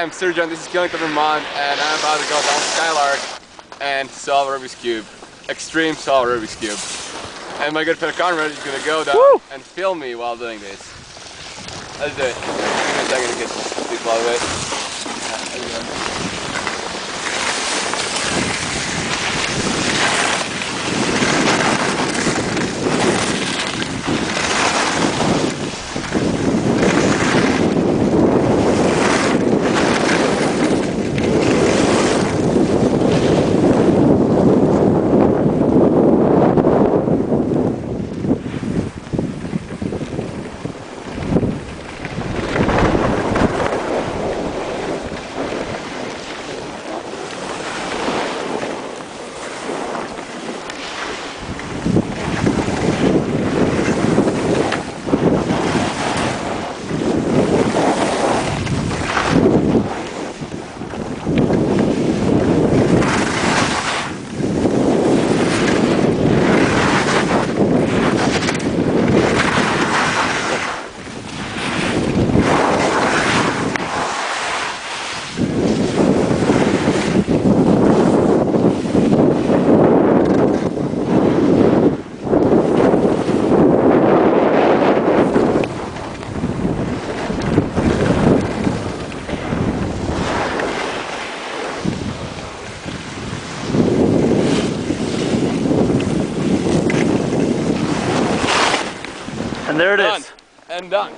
I'm Sturgeon, this is Killington, Vermont, and I'm about to go down Skylark and solve a Rubik's Cube. Extreme solve a Rubik's Cube. And my good friend Conrad is going to go down and film me while doing this. Let's do it. Give me a second to get these people out of the way. And there it is. And done.